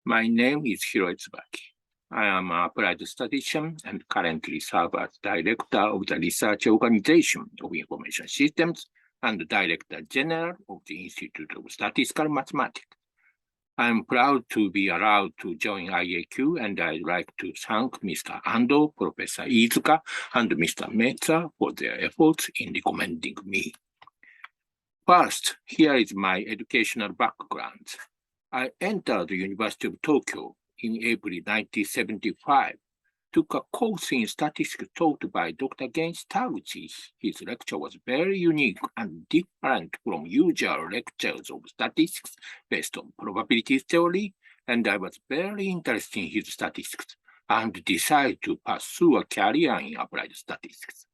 My name is Tsubaki. I am an applied statistician and currently serve as Director of the Research Organization of Information Systems and Director General of the Institute of Statistical Mathematics. I am proud to be allowed to join IAQ, and I'd like to thank Mr. Ando, Professor Iizuka, and Mr. Meza for their efforts in recommending me. First, here is my educational background. I entered the University of Tokyo in April 1975, took a course in statistics taught by Dr. Genshi Taguchi. His lecture was very unique and different from usual lectures of statistics based on probability theory, and I was very interested in his statistics and decided to pursue a career in applied statistics.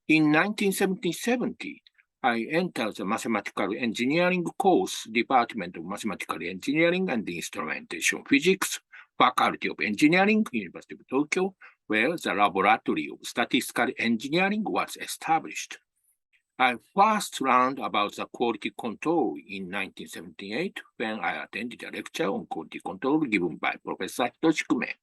In 1970, I entered the Mathematical Engineering course, Department of Mathematical Engineering and Instrumentation Physics, Faculty of Engineering, University of Tokyo, where the Laboratory of Statistical Engineering was established. I first learned about the quality control in 1978 when I attended a lecture on quality control given by Professor Hitoshi Kume.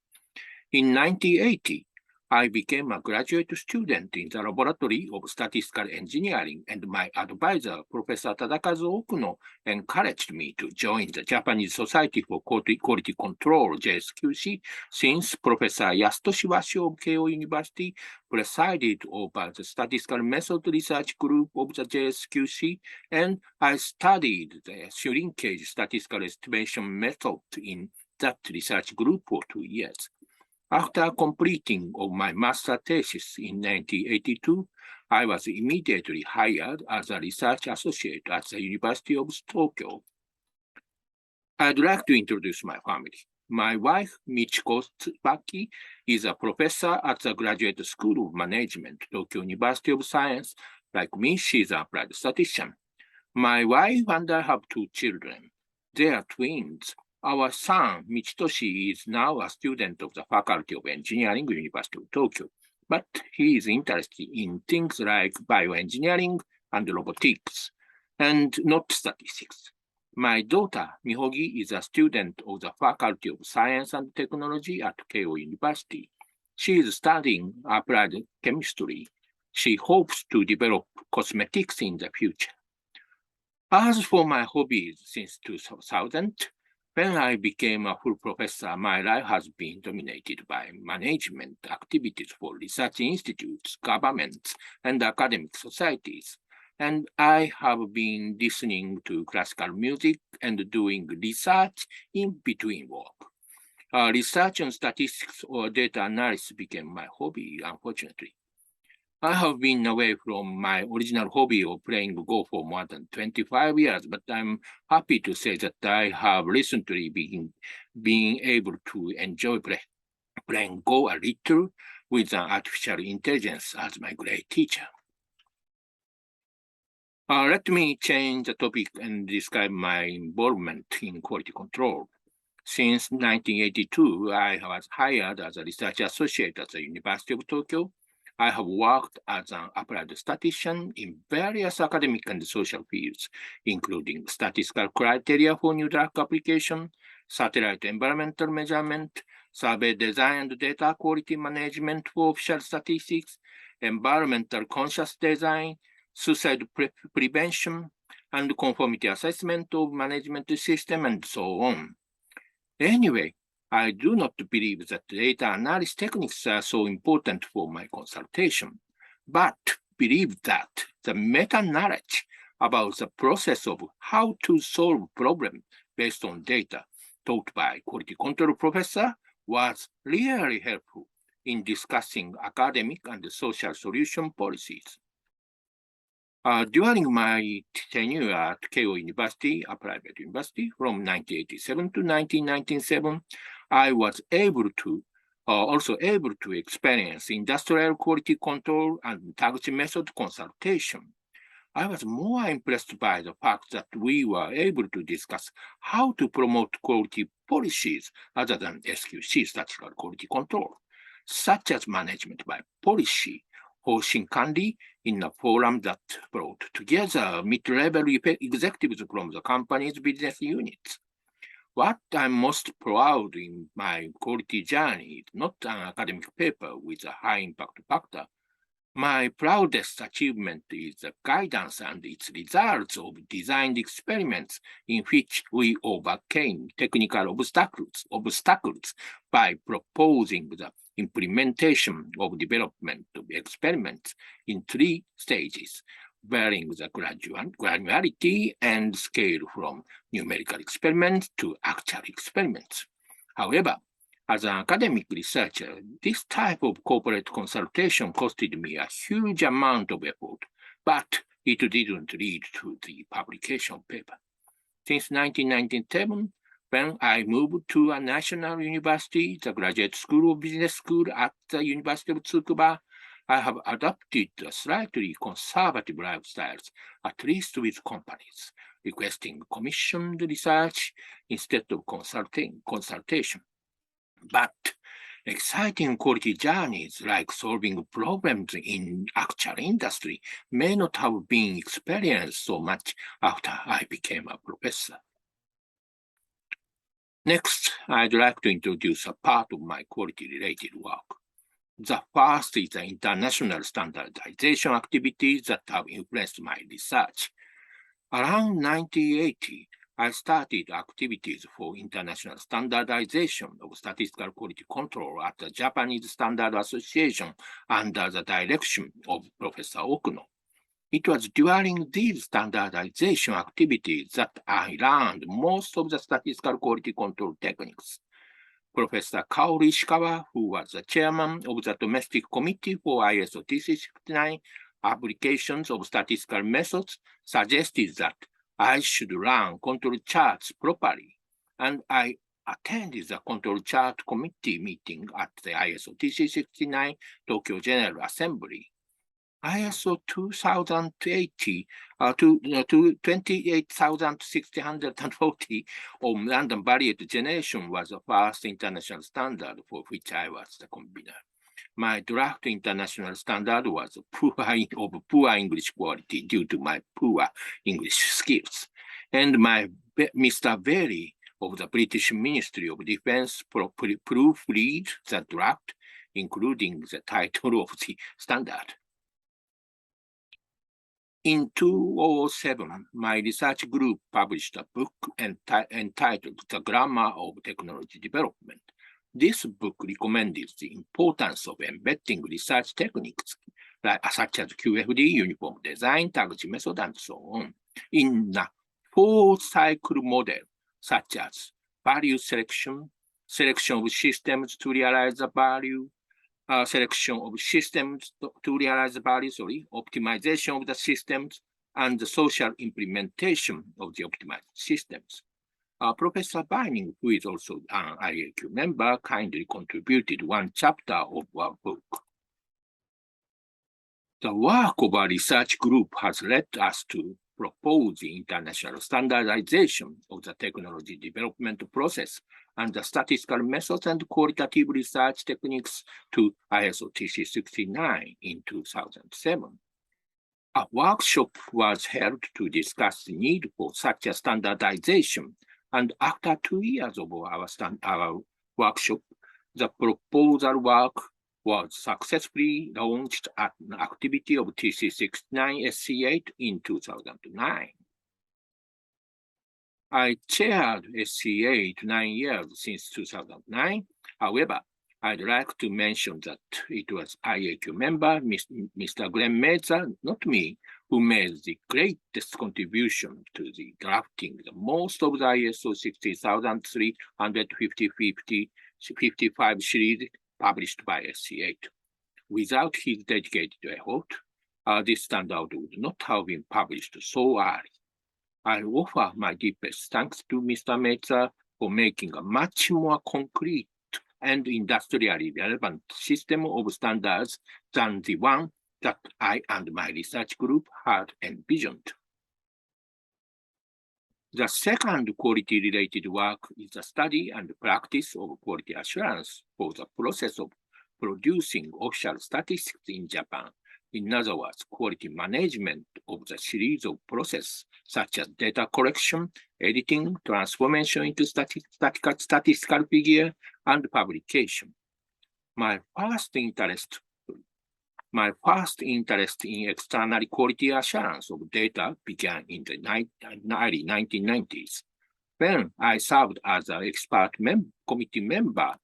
In 1980, I became a graduate student in the Laboratory of Statistical Engineering, and my advisor, Professor Tadakazu Okuno, encouraged me to join the Japanese Society for Quality Control, JSQC, since Professor Yasutoshi Washo of Keio University presided over the Statistical Method Research Group of the JSQC, and I studied the shrinkage statistical estimation method in that research group for 2 years. After completing of my master thesis in 1982, I was immediately hired as a research associate at the University of Tokyo. I'd like to introduce my family. My wife, Michiko Tsubaki, is a professor at the Graduate School of Management, Tokyo University of Science. Like me, she is an applied statistician. My wife and I have 2 children. They are twins. Our son, Michitoshi, is now a student of the Faculty of Engineering, University of Tokyo, but he is interested in things like bioengineering and robotics, and not statistics. My daughter, Mihogi, is a student of the Faculty of Science and Technology at Keio University. She is studying applied chemistry. She hopes to develop cosmetics in the future. As for my hobbies since 2000, when I became a full professor, my life has been dominated by management activities for research institutes, governments, and academic societies. And I have been listening to classical music and doing research in between work. Research on statistics or data analysis became my hobby, unfortunately. I have been away from my original hobby of playing Go for more than 25 years, but I'm happy to say that I have recently been able to enjoy playing Go a little with an artificial intelligence as my great teacher. Let me change the topic and describe my involvement in quality control. Since 1982, I was hired as a research associate at the University of Tokyo. I have worked as an applied statistician in various academic and social fields, including statistical criteria for new drug application, satellite environmental measurement, survey design and data quality management for official statistics, environmental conscious design, suicide prevention, and conformity assessment of management system, and so on. Anyway, I do not believe that data analysis techniques are so important for my consultation, but believe that the meta-knowledge about the process of how to solve problems based on data taught by quality control professor was really helpful in discussing academic and social solution policies. During my tenure at Keio University, a private university, from 1987 to 1997, I was also able to experience industrial quality control and Taguchi method consultation. I was more impressed by the fact that we were able to discuss how to promote quality policies other than SQC, statistical quality control, such as management by policy, Hoshin Kanri, in a forum that brought together mid-level executives from the company's business units. What I'm most proud in my quality journey is not an academic paper with a high impact factor. My proudest achievement is the guidance and its results of designed experiments in which we overcame technical obstacles by proposing the implementation of development of experiments in 3 stages, varying the granularity and scale from numerical experiments to actual experiments. However, as an academic researcher, this type of corporate consultation costed me a huge amount of effort, but it didn't lead to the publication paper. Since 1997, when I moved to a national university, the Graduate School of Business School at the University of Tsukuba, I have adopted a slightly conservative lifestyles, at least with companies, requesting commissioned research instead of consultation. But exciting quality journeys like solving problems in actual industry may not have been experienced so much after I became a professor. Next, I'd like to introduce a part of my quality-related work. The first is the international standardization activities that have influenced my research. Around 1980, I started activities for international standardization of statistical quality control at the Japanese Standard Association under the direction of Professor Okuno. It was during these standardization activities that I learned most of the statistical quality control techniques. Professor Kaoru Ishikawa, who was the chairman of the domestic committee for ISO TC69 applications of statistical methods, suggested that I should run control charts properly, and I attended the control chart committee meeting at the ISO TC69 Tokyo General Assembly. ISO 2080 to 28,640 on random variate generation was the first international standard for which I was the convener. My draft international standard was of poor English quality due to my poor English skills. And my Mr. Berry of the British Ministry of Defense proofread the draft, including the title of the standard. In 2007, my research group published a book entitled The Grammar of Technology Development. This book recommended the importance of embedding research techniques such as QFD, uniform design, Taguchi method, and so on, in a 4-cycle model, such as value selection, selection of systems to realize the value, selection of systems to realize the value, optimization of the systems, and the social implementation of the optimized systems. Professor Bining, who is also an IAQ member, kindly contributed one chapter of our book. The work of our research group has led us to propose the international standardization of the technology development process and the statistical methods and qualitative research techniques to ISO TC69 in 2007. A workshop was held to discuss the need for such a standardization, and after 2 years of our workshop, the proposal work was successfully launched at an activity of TC69 SC8 in 2009. I chaired SC8 9 years since 2009. However, I'd like to mention that it was IAQ member, Mr. Glenn Meza, not me, who made the greatest contribution to the drafting the most of the ISO 60355 series published by SC8. Without his dedicated effort, this standard would not have been published so early. I offer my deepest thanks to Mr. Meza for making a much more concrete and industrially relevant system of standards than the one that I and my research group had envisioned. The second quality-related work is the study and practice of quality assurance for the process of producing official statistics in Japan. In other words, quality management of the series of processes such as data collection, editing, transformation into statistical figure, and publication. My first interest in external quality assurance of data began in the early 1990s, when I served as an expert committee member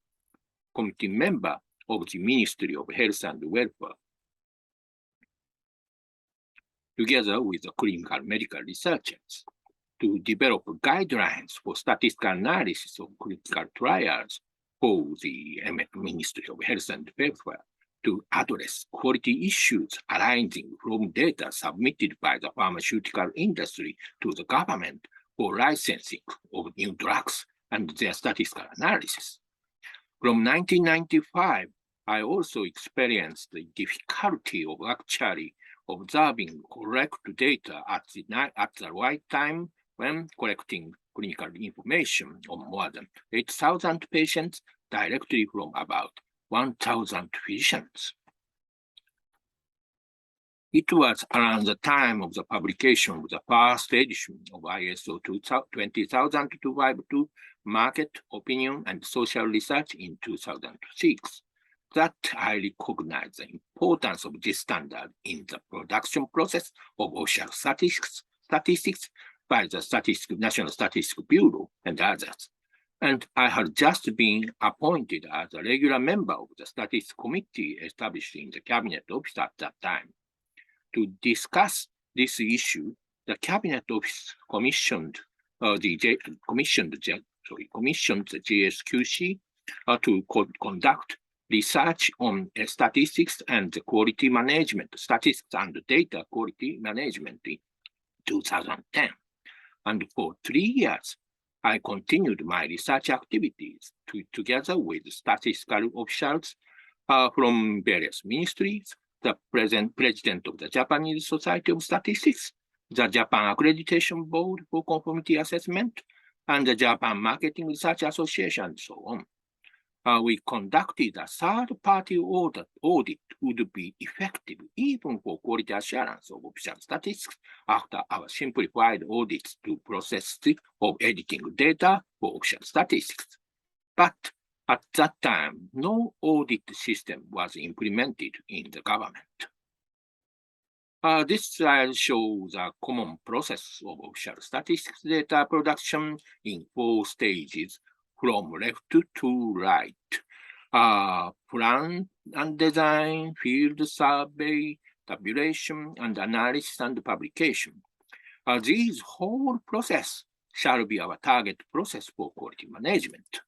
of the Ministry of Health and Welfare, together with the clinical medical researchers, to develop guidelines for statistical analysis of clinical trials for the Ministry of Health and Welfare to address quality issues arising from data submitted by the pharmaceutical industry to the government for licensing of new drugs and their statistical analysis. From 1995, I also experienced the difficulty of actually observing correct data at the right time when collecting clinical information on more than 8,000 patients directly from about 1,000 physicians. It was around the time of the publication of the first edition of ISO 20052 Market, Opinion, and Social Research in 2006 that I recognized the importance of this standard in the production process of official statistics by the National Statistics Bureau and others. And I had just been appointed as a regular member of the Statistics Committee established in the Cabinet Office at that time. To discuss this issue, the Cabinet Office commissioned the GSQC to conduct research on statistics and quality management, statistics and data quality management in 2010. And for 3 years, I continued my research activities together with statistical officials from various ministries, the president of the Japanese Society of Statistics, the Japan Accreditation Board for Conformity Assessment, and the Japan Marketing Research Association, and so on. We conducted a third-party audit would be effective even for quality assurance of official statistics after our simplified audits to process of editing data for official statistics. But at that time, no audit system was implemented in the government. This slide shows a common process of official statistics data production in 4 stages from left to right. Plan and design, field survey, tabulation, and analysis and publication. These whole process shall be our target process for quality management.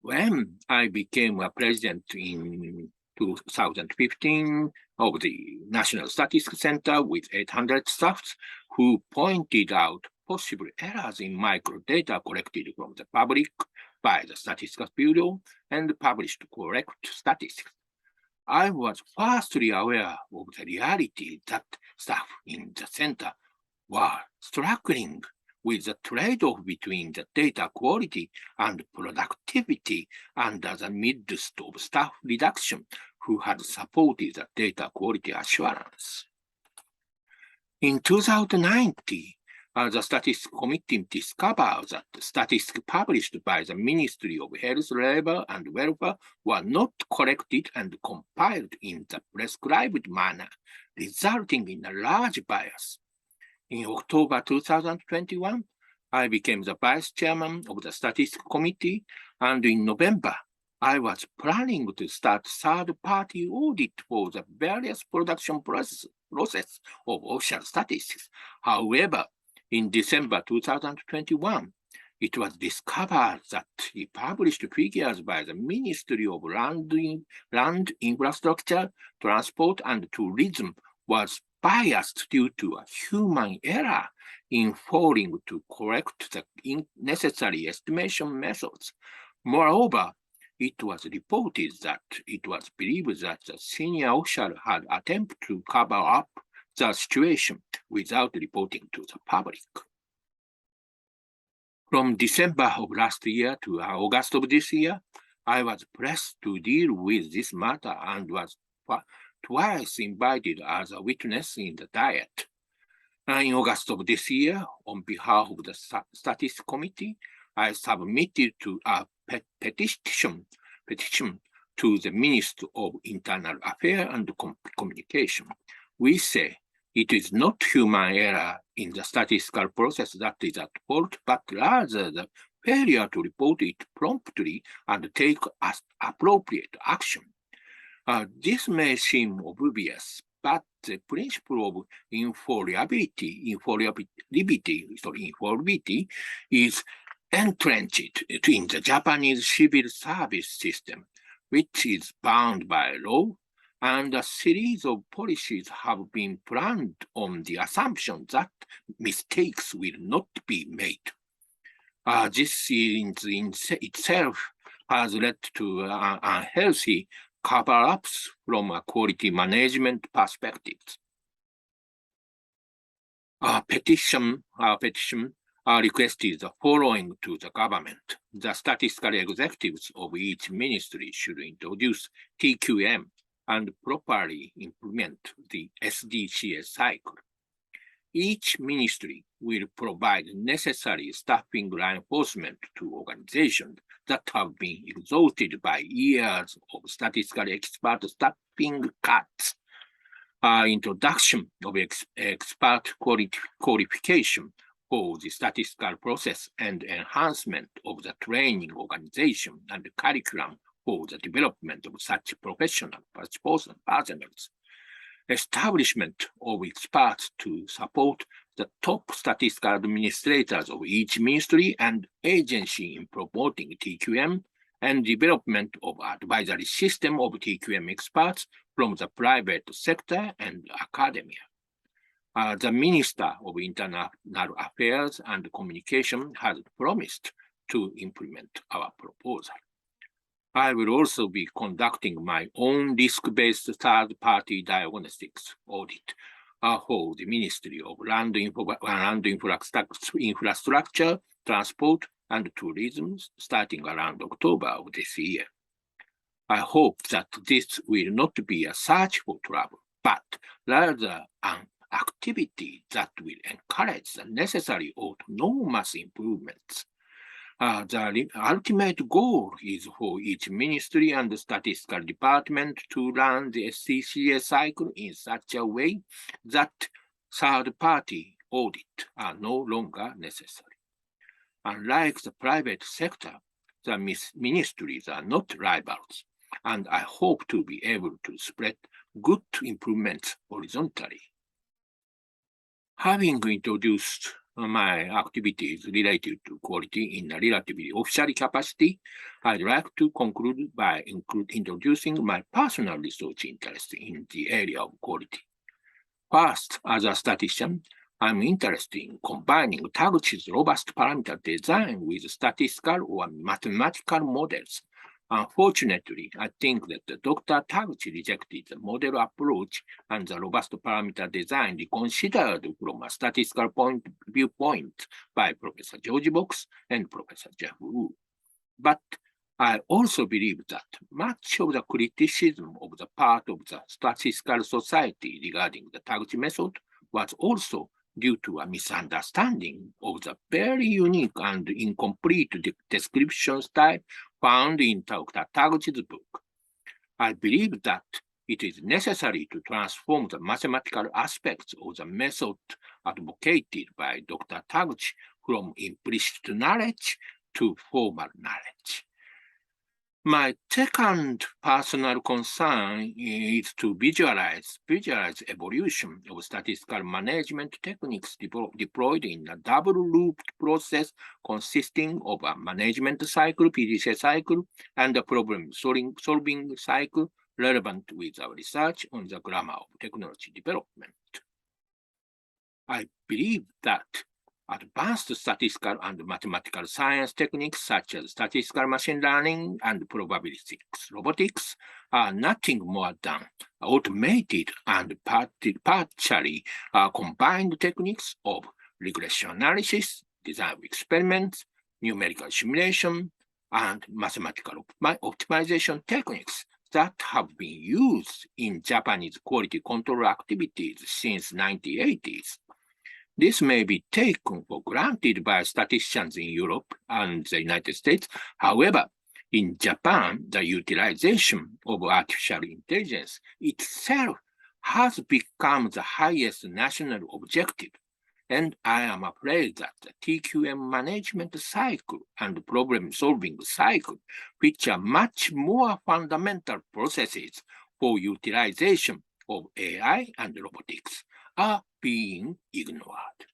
When I became a president in 2015 of the National Statistics Center with 800 staffs who pointed out possible errors in microdata collected from the public by the Statistics Bureau and published correct statistics, I was firstly aware of the reality that staff in the center were struggling with the trade-off between the data quality and productivity under the midst of staff reduction who had supported the data quality assurance. In 2019, the Statistics Committee discovered that the statistics published by the Ministry of Health, Labor, and Welfare were not collected and compiled in the prescribed manner, resulting in a large bias. In October 2021, I became the vice chairman of the Statistics Committee, and in November, I was planning to start third-party audit for the various production process of official statistics. However, in December 2021, it was discovered that the published figures by the Ministry of Land Infrastructure, Transport, and Tourism was biased due to a human error in failing to correct the necessary estimation methods. Moreover, it was reported that it was believed that the senior official had attempted to cover up the situation without reporting to the public. From December of last year to August of this year, I was pressed to deal with this matter and was twice invited as a witness in the Diet. In August of this year, on behalf of the Statistics Committee, I submitted a petition to the Minister of Internal Affairs and Communication. We say it is not human error in the statistical process that is at fault, but rather the failure to report it promptly and take appropriate action. This may seem obvious, but the principle of infallibility is entrenched in the Japanese civil service system, which is bound by law, and a series of policies have been planned on the assumption that mistakes will not be made. This in itself has led to unhealthy cover-ups from a quality management perspective. Our petition requested the following to the government. The statistical executives of each ministry should introduce TQM and properly implement the SDCS cycle. Each ministry will provide necessary staffing reinforcement to organizations that have been exhausted by years of statistical expert staffing cuts. Introduction of expert qualification for the statistical process and enhancement of the training organization and the curriculum for the development of such professional personnel. Establishment of experts to support the top statistical administrators of each ministry and agency in promoting TQM, and development of advisory system of TQM experts from the private sector and academia. The Minister of Internal Affairs and Communication has promised to implement our proposal. I will also be conducting my own risk-based third-party diagnostics audit for the Ministry of Land Infrastructure, Transport, and Tourism starting around October of this year. I hope that this will not be a search for trouble, but rather an activity that will encourage the necessary autonomous improvements. The ultimate goal is for each ministry and statistical department to run the SCCA cycle in such a way that third-party audits are no longer necessary. Unlike the private sector, the ministries are not rivals, and I hope to be able to spread good improvements horizontally. Having introduced my activities related to quality in a relatively official capacity, I'd like to conclude by introducing my personal research interest in the area of quality. First, as a statistician, I'm interested in combining Taguchi's robust parameter design with statistical or mathematical models. Unfortunately, I think that Dr. Taguchi rejected the model approach and the robust parameter design reconsidered from a statistical viewpoint by Professor George Box and Professor Jeff Wu. But I also believe that much of the criticism of the part of the Statistical Society regarding the Taguchi method was also due to a misunderstanding of the very unique and incomplete description style found in Dr. Taguchi's book. I believe that it is necessary to transform the mathematical aspects of the method advocated by Dr. Taguchi from implicit knowledge to formal knowledge. My second personal concern is to visualize evolution of statistical management techniques deployed in a double-looped process consisting of a management cycle, PDCA cycle, and a problem-solving cycle relevant with our research on the grammar of technology development. I believe that advanced statistical and mathematical science techniques such as statistical machine learning and probabilistic robotics are nothing more than automated and partially combined techniques of regression analysis, design of experiments, numerical simulation, and mathematical optimization techniques that have been used in Japanese quality control activities since the 1980s. This may be taken for granted by statisticians in Europe and the United States. However, in Japan, the utilization of artificial intelligence itself has become the highest national objective. And I am afraid that the TQM management cycle and problem-solving cycle, which are much more fundamental processes for utilization of AI and robotics, are being ignored.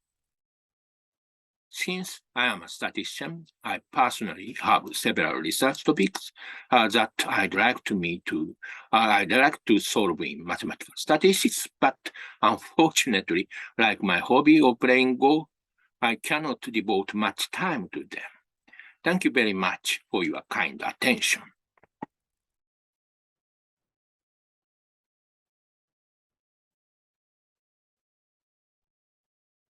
Since I am a statistician, I personally have several research topics that I'd like to solve in mathematical statistics, but unfortunately, like my hobby of playing Go, I cannot devote much time to them. Thank you very much for your kind attention.